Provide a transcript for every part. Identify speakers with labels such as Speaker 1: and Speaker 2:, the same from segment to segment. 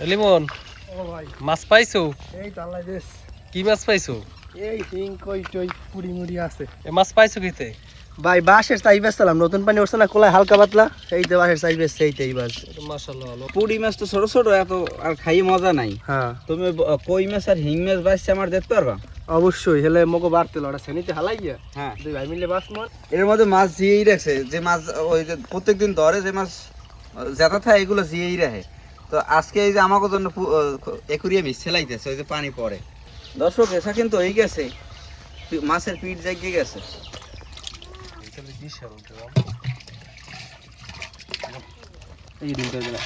Speaker 1: লিমন
Speaker 2: ও ভাই
Speaker 1: মাছ পাইছো?
Speaker 2: এই তো আল্লাহ বেশ।
Speaker 1: কি মাছ পাইছো?
Speaker 2: এই হিং কই টই পুরি মুড়ি আছে
Speaker 1: এ মাছ পাইছো কিতে?
Speaker 2: ভাই। বাঁশের চাই বেচলাম, নতুন পানি উঠছে না কোলায় হালকা পাতলা, এই তো বাঁশের চাই বেচছে এইটাই বাস।
Speaker 1: মাশাআল্লাহ ভালো।
Speaker 3: পুরি মাছ তো ছোট ছোট, এত আর খাইয়ে মজা নাই।
Speaker 2: হ্যাঁ
Speaker 3: তুমি কই মাছ আর হিং মাছ বাঁচছে আমার দেখতে পারবা?
Speaker 2: অবশ্যই, হেলে মগো বাড়তে লড়া সেনিতে হালাই গিয়া
Speaker 3: হ্যাঁ,
Speaker 2: দুই ভাই মিলে বাস মন।
Speaker 3: এর মধ্যে মাছ জিয়েই রাখছে, যে মাছ ওই যে প্রত্যেকদিন ধরে যে মাছ জেতা থাকে এগুলো জিয়েই রাখে। তো আজকে এই যে আমাকে জন্য একুরিয়া মিস ছেলাইতেছে, ওই যে পানি পড়ে। দর্শক এসা কিন্তু হয়ে গেছে, মাছের পিঠ জাগিয়ে গেছে।
Speaker 2: এই দিনটা দিলা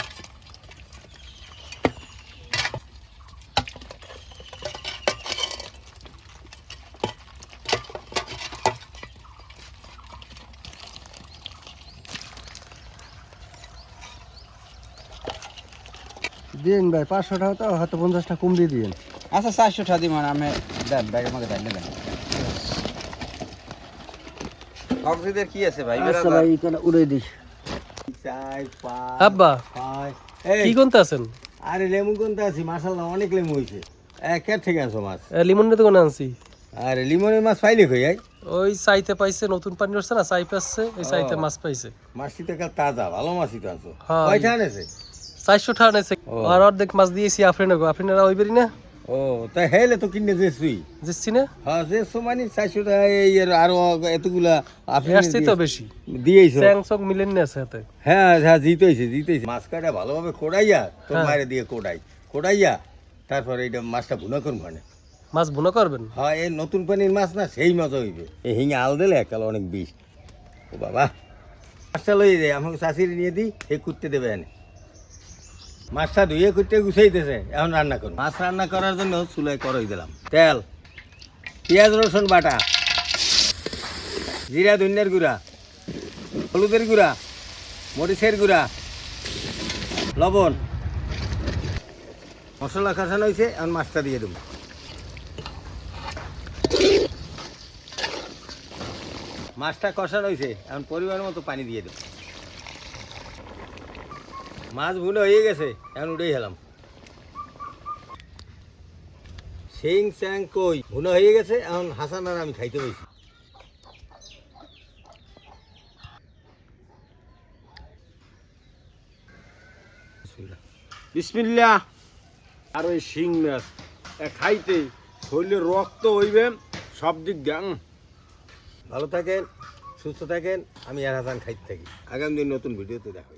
Speaker 2: দিন ভাই 500 টাকা, তো হয়তো 50 টাকা কম দিয়ে দিন।
Speaker 3: আচ্ছা 400 টাকা দিই, মানে আমি দেন ব্যাগ আমাকে দেন দেন। অক্সিজেন কি আছে ভাই?
Speaker 2: আচ্ছা ভাই এটা উড়াই দিস।
Speaker 1: আব্বা কি কোনতে আছেন?
Speaker 4: আরে লেমু কোনটা আছি, মাশাআল্লাহ অনেক লেমু হইছে। কে থেকে আনছো মাছ?
Speaker 1: লিমনের দোকানে আনছি।
Speaker 4: আরে লিমনের মাছ পাইলে কই?
Speaker 1: ওই চাইতে পাইছে, নতুন পানি উঠছে না, চাই পাচ্ছে, ওই চাইতে মাছ পাইছে।
Speaker 4: মাছটি তো একেবারে তাজা, ভালো মাছই তো আনছো।
Speaker 1: হ্যাঁ।
Speaker 4: কয়টা আনেছে?
Speaker 1: 400 টাকা নেছে।
Speaker 4: ও।
Speaker 1: আর অর্ধেক মাছ দিয়েছি আফরিনকে। আফরিনারা ওই বেরি না
Speaker 4: ও তাই হেলে তো কিনে যেছুই।
Speaker 1: দিচ্ছি না,
Speaker 4: হ্যাঁ যেছো মানে 400 টাকা এই আরো এতগুলা আপনি
Speaker 1: আসছি তো বেশি
Speaker 4: দিয়েছো।
Speaker 1: চ্যাংচক মিলেন না সাথে।
Speaker 4: হ্যাঁ হ্যাঁ জিতেছে। মাছ কাটা ভালোভাবে কোড়াইয়া তোর
Speaker 1: হ্যাঁ।
Speaker 4: মায়ের দিয়ে কোড়াইয়া তারপরে এইটা মাছটা ভুনা করুন মানে।
Speaker 1: মাছ ভুনা করবেন?
Speaker 4: হ্যাঁ এই নতুন পানির মাছ না, সেই মজা হইবে। এই হিঙে আল দিলে একাল অনেক বিষ। ও বাবা, মাছটা লই যায় আমাকে শাশুড়ি নিয়ে দিই, হে কুটতে দেবে এনে। মাছটা ধুয়ে কুটতে গুছাইতেছে, এখন রান্না করুন। মাছ রান্না করার জন্য চুলায় কড়াই দিলাম, তেল, পেঁয়াজ রসুন বাটা, জিরা ধনিয়ার গুঁড়া, হলুদের গুঁড়া, মরিচের গুঁড়া, লবণ, মশলা কষানো হয়েছে। এখন মাছটা দিয়ে দেবো। মাছটা কষানো হয়েছে, এখন পরিমাণ মতো পানি দিয়ে দেবো। মাছ ভুনো হয়ে গেছে, এখন উঠেই হেলাম। শিং চ্যাং কই ভুনো হয়ে গেছে, এখন হাসান আর আমি খাইতে বসি।
Speaker 5: বিসমিল্লাহ। আর ওই শিং মাছ খাইতে শরীরে রক্ত হইবে সব দিক দিয়ে।
Speaker 4: ভালো থাকেন, সুস্থ থাকেন। আমি আর হাসান খাইতে থাকি। আগামী দিন নতুন ভিডিওতে দেখা হবে।